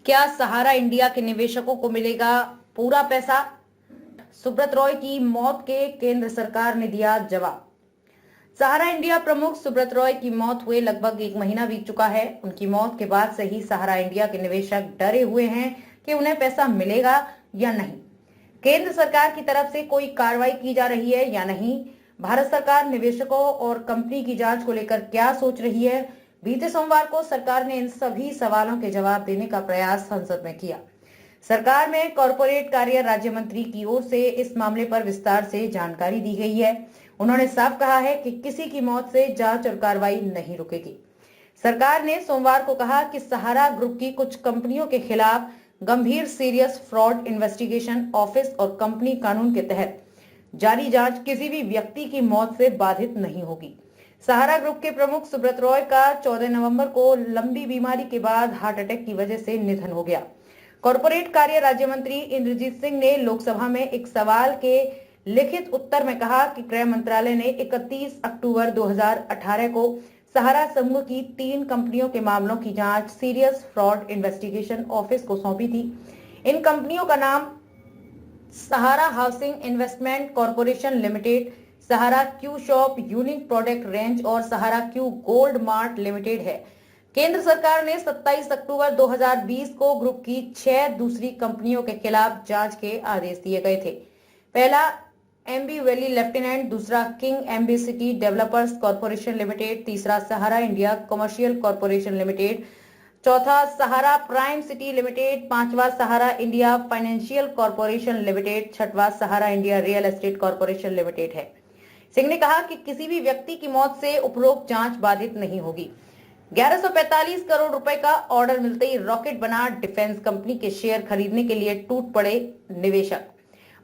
क्या सहारा इंडिया के निवेशकों को मिलेगा पूरा पैसा? सुब्रत रॉय की मौत के केंद्र सरकार ने दिया जवाब। सहारा इंडिया प्रमुख सुब्रत रॉय की मौत हुए लगभग 1 महीना बीत चुका है। उनकी मौत के बाद से ही सहारा इंडिया के निवेशक डरे हुए हैं कि उन्हें पैसा मिलेगा या नहीं। केंद्र सरकार की तरफ से कोई कार्रवाई की जा रही है या नहीं? भारत सरकार निवेशकों और कंपनी की जांच को लेकर क्या सोच रही है? बीते सोमवार को सरकार ने इन सभी सवालों के जवाब देने का प्रयास संसद में किया। सरकार में कॉरपोरेट कार्य राज्य मंत्री की ओर से इस मामले पर विस्तार से जानकारी दी गई है। उन्होंने साफ कहा है कि किसी की मौत से जांच और कार्रवाई नहीं रुकेगी। सरकार ने सोमवार को कहा कि सहारा ग्रुप की कुछ कंपनियों के खिलाफ गंभीर सीरियस फ्रॉड इन्वेस्टिगेशन ऑफिस और कंपनी कानून के तहत जारी जांच किसी भी व्यक्ति की मौत से बाधित नहीं होगी। सहारा ग्रुप के प्रमुख सुब्रत रॉय का 14 नवंबर को लंबी बीमारी के बाद हार्ट अटैक की वजह से निधन हो गया। कॉरपोरेट कार्य राज्य मंत्री इंद्रजीत सिंह ने लोकसभा में एक सवाल के लिखित उत्तर में कहा कि गृह मंत्रालय ने 31 अक्टूबर 2018 को सहारा समूह की 3 कंपनियों के मामलों की जांच सीरियस फ्रॉड इन्वेस्टिगेशन ऑफिस को सौंपी थी। इन कंपनियों का नाम Sahara housing investment corporation limited, Sahara Q shop unique product range और Sahara Q gold mart limited है। केंद्र सरकार ने 27 अक्टूबर 2020 को ग्रुप की 6 दूसरी कंपनियों के खिलाफ जांच के आदेश दिए गए थे। पहला एमबी वैली लेफ्टिनेंट, दूसरा king MB city developers corporation limited, तीसरा Sahara India commercial corporation limited, चौथा सहारा प्राइम सिटी लिमिटेड, पांचवा Sahara India financial corporation limited, छठवां Sahara India real estate corporation limited है। सिंह ने कहा कि किसी भी व्यक्ति की मौत से उपरोक्त जांच बाधित नहीं होगी। 1145 करोड़ रुपए का ऑर्डर मिलते ही रॉकेट बना डिफेंस कंपनी के शेयर खरीदने के लिए टूट पड़े निवेशक।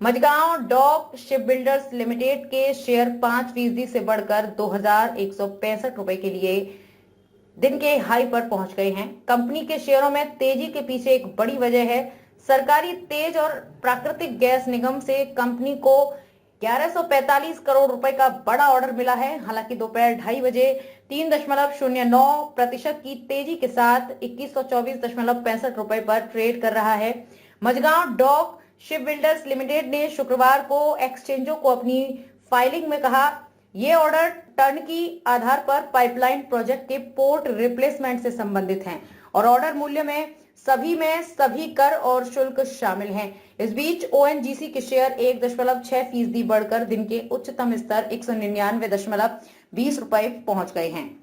Mazagon Dock Ship Builders Limited के शेयर 5% से बढ़कर 2165 रुपए के लिए दिन के हाई पर पहुंच गए हैं। कंपनी के शेयरों में तेजी के पीछे एक बड़ी वजह है सरकारी तेज और प्राकृतिक गैस निगम से कंपनी को 1145 करोड़ रुपए का बड़ा ऑर्डर मिला है। हालांकि दोपहर 2:30 बजे 3.09% की तेजी के साथ 2124.65 रुपए पर ट्रेड कर रहा है। Mazagon Dock Ship Builders Limited ने शुक्रवार को एक्सचेंजों को अपनी फाइलिंग में कहा, ये ऑर्डर टर्नकी आधार पर पाइपलाइन प्रोजेक्ट के पोर्ट रिप्लेसमेंट से संबंधित हैं और ऑर्डर मूल्य में सभी कर और शुल्क शामिल हैं। इस बीच ओएनजीसी के शेयर 1.6% बढ़कर दिन के उच्चतम स्तर 199.20 रुपए पहुंच गए हैं।